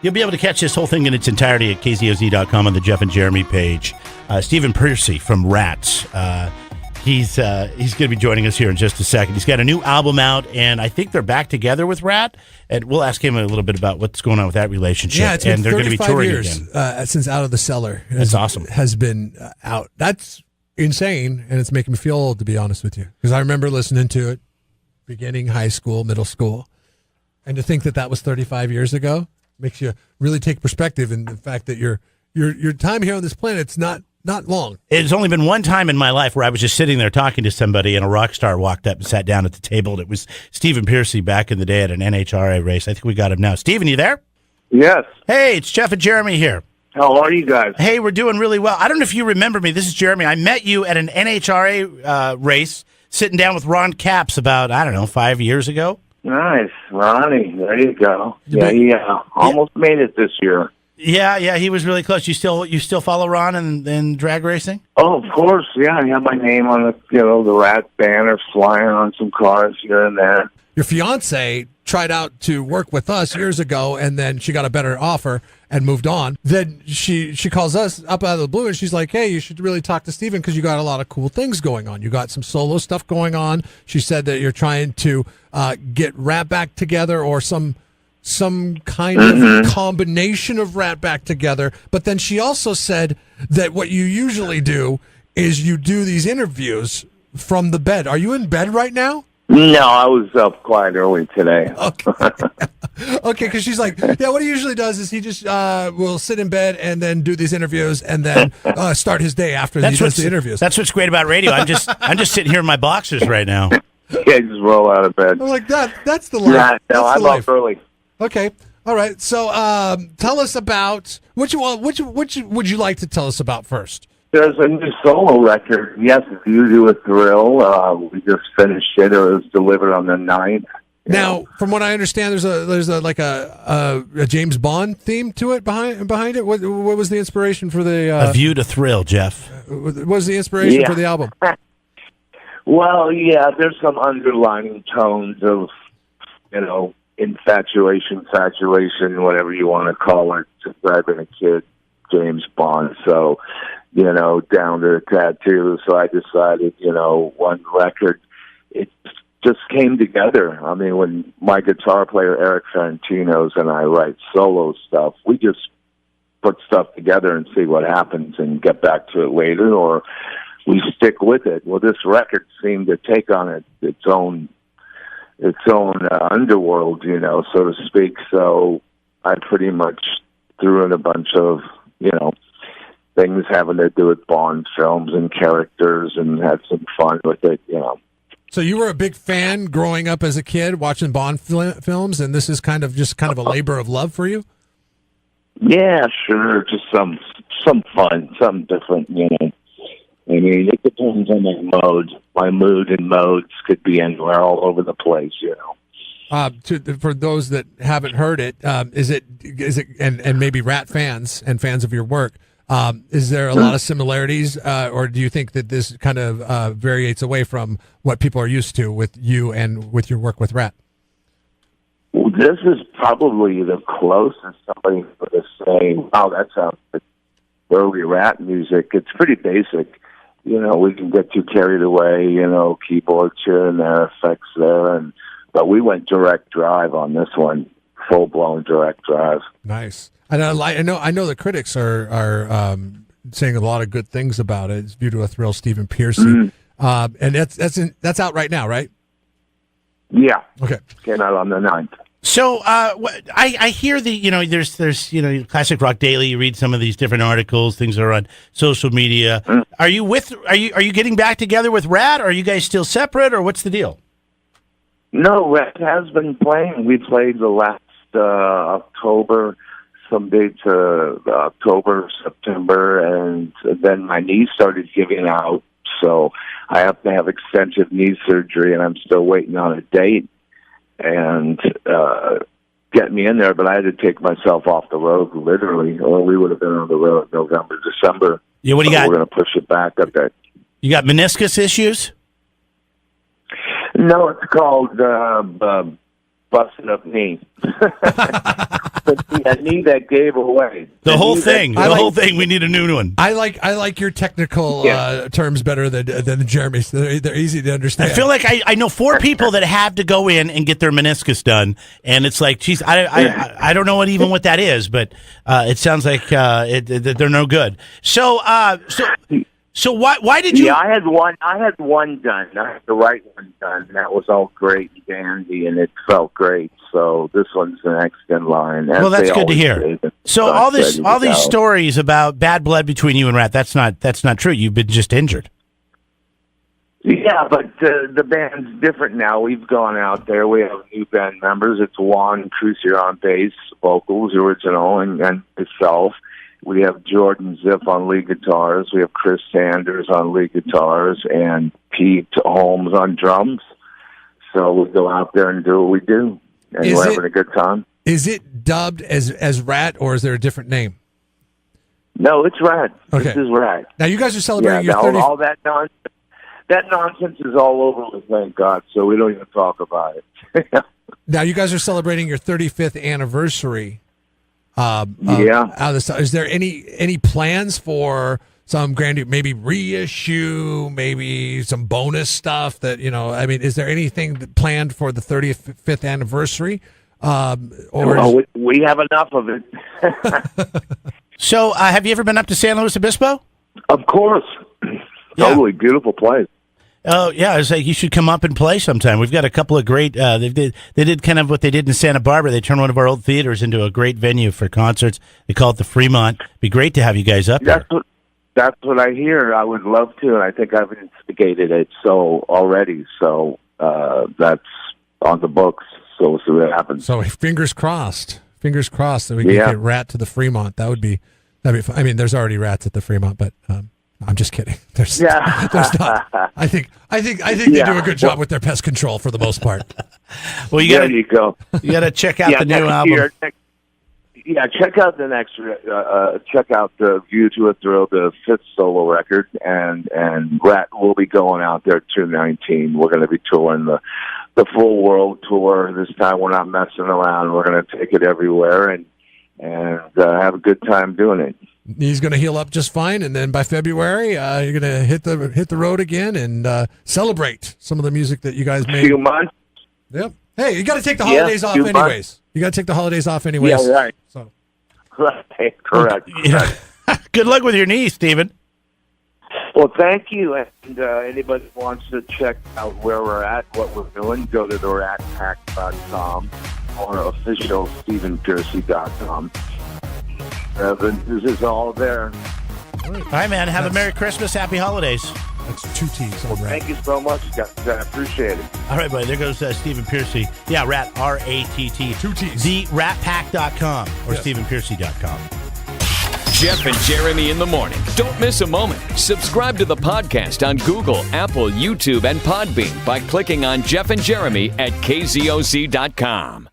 You'll be able to catch this whole thing in its entirety at kzoz.com on the Jeff and Jeremy page. Stephen Pearcy from RATT. He's going to be joining us here in just a second. He's got a new album out, and I think they're back together with RATT. And we'll ask him a little bit about what's going on with that relationship. Yeah, it's been and they're going to be touring years, again since Out of the Cellar. That's awesome. Has been out. That's insane, and it's making me feel old, to be honest with you, because I remember listening to it beginning high school, middle school, and to think that was 35 years ago makes you really take perspective in the fact that your time here on this planet's not long. It's only been one time in my life where I was just sitting there talking to somebody and a rock star walked up and sat down at the table. And it was Stephen Pearcy back in the day at an NHRA race. I think we got him now. Stephen, you there? Yes. Hey, it's Jeff and Jeremy here. How are you guys? Hey, we're doing really well. I don't know if you remember me. This is Jeremy. I met you at an NHRA race sitting down with Ron Capps about, 5 years ago. Nice. Ronnie, there you go. Yeah, he almost made it this year. Yeah, he was really close. You still follow Ron in drag racing? Oh, of course, yeah. I have my name on the RATT banner flying on some cars here and there. Your fiance tried out to work with us years ago, and then she got a better offer and moved on. Then she calls us up out of the blue, and she's like, hey, you should really talk to Stephen because you got a lot of cool things going on. You got some solo stuff going on. She said that you're trying to get RATT back together or some kind of combination of RATT back together. But then she also said that what you usually do is you do these interviews from the bed. Are you in bed right now? No, I was up quite early today. Okay, because she's like, yeah, what he usually does is he just will sit in bed and then do these interviews and then start his day after he does the interviews. That's what's great about radio. I'm just sitting here in my boxers right now. Yeah, just roll out of bed. I'm like, that's the life. Yeah, no, I'm up early. Okay. All right. So tell us about which would you like to tell us about first? There's a new solo record. Yes, View to a Thrill. We just finished it. It was delivered on the 9th. Now, from what I understand, there's a James Bond theme to it behind it. What was the inspiration for the A View to Thrill, Jeff? What was the inspiration for the album? Well, yeah, there's some underlining tones of, infatuation, whatever you want to call it, describing a kid, James Bond. So, down to the tattoo. So I decided, one record, it just came together. I mean, when my guitar player, Eric Ferentinos, and I write solo stuff, we just put stuff together and see what happens and get back to it later, or we stick with it. Well, this record seemed to take on its own underworld, so to speak. So I pretty much threw in a bunch of, things having to do with Bond films and characters and had some fun with it, So you were a big fan growing up as a kid watching Bond films, and this is kind of a labor of love for you? Yeah, sure. Just some fun, something different, I mean, it depends on my mood. My mood and modes could be anywhere, all over the place, For those that haven't heard it, is it, and maybe RATT fans and fans of your work, is there a lot of similarities, or do you think that this kind of variates away from what people are used to with you and with your work with RATT? Well, this is probably the closest somebody would say, wow, that sounds like early RATT music. It's pretty basic. We can get too carried away, keyboards here and there, effects there, but we went direct drive on this one, full-blown direct drive. Nice. And I know the critics are saying a lot of good things about it. It's View to a Thrill, Stephen Pearcy, and that's out right now, right? Yeah. Okay. Came out on the 9th. So I hear there's Classic Rock Daily. You read some of these different articles. Things are on social media. Are you getting back together with RATT? Or are you guys still separate, or what's the deal? No, RATT has been playing. We played the last October, some dates October, September, and then my knee started giving out. So I have to have extensive knee surgery, and I'm still waiting on a date and get me in there. But I had to take myself off the road, literally, or we would have been on the road November, December. Yeah, what do you got? We're going to push it back a bit. You got meniscus issues? No, it's called busted up knee. a knee that gave away. The whole thing. The whole thing. We need a new one. I like your technical terms better than Jeremy's. They're easy to understand. I feel like I know 4 people that have to go in and get their meniscus done, and it's like, geez, I don't know what that is, but it sounds like they're no good. So why did you? Yeah, I had one done. I had the right one done. And that was all great and dandy, and it felt great. So this one's the next in line. Well, that's good to hear. So all these stories about bad blood between you and Rat, that's not true. You've been just injured. Yeah, but the band's different now. We've gone out there. We have new band members. It's Juan Crucier on bass, vocals, original, and myself. We have Jordan Ziff on lead guitars. We have Chris Sanders on lead guitars and Pete Holmes on drums. So we go out there and do what we do, and we're having a good time. Is it dubbed as RATT, or is there a different name? No, it's RATT. Okay. This is RATT. Now you guys are celebrating your 30th. All that nonsense. That nonsense is all over with, thank God, so we don't even talk about it. Now you guys are celebrating your 35th anniversary. Is there any plans for some grand, maybe reissue, maybe some bonus stuff that, I mean, is there anything planned for the 35th anniversary? We have enough of it. So have you ever been up to San Luis Obispo? Of course. Totally beautiful place. Oh, yeah. I was like, you should come up and play sometime. We've got a couple of great, they did kind of what they did in Santa Barbara. They turned one of our old theaters into a great venue for concerts. They call it the Fremont. It'd be great to have you guys up there. That's what I hear. I would love to, and I think I've instigated it already. So that's on the books. So we'll see what happens. So fingers crossed that we can get RATT to the Fremont. That'd be fun. I mean, there's already RATTs at the Fremont, but I'm just kidding. There's not. I think they do a good job with their pest control for the most part. Well, there you go. You got to check out the new album. Check out the next. Check out the View to a Thrill, the 5th solo record, and RATT will be going out there 2019. We're going to be touring the full world tour this time. We're not messing around. We're going to take it everywhere and have a good time doing it. He's going to heal up just fine, and then by February, you're going to hit the road again and celebrate some of the music that you guys made. A few months. Yep. Hey, you got to take the holidays off anyways. Months. You got to take the holidays off anyways. Yeah, right. So. Right, correct. Good luck with your knee, Stephen. Well, thank you. And anybody who wants to check out where we're at, what we're doing, go to the RATTPack.com or official StephenPearcy.com. The news is all there. All right, man. Have a Merry Christmas. Happy holidays. That's 2 T's on RATT. Thank you so much, guys. I appreciate it. All right, buddy. There goes Stephen Pearcy. Yeah, RATT, RATT. 2 T's. TheRattPack.com or StephenPearcy.com. Jeff and Jeremy in the morning. Don't miss a moment. Subscribe to the podcast on Google, Apple, YouTube, and Podbean by clicking on Jeff and Jeremy at KZOZ.com.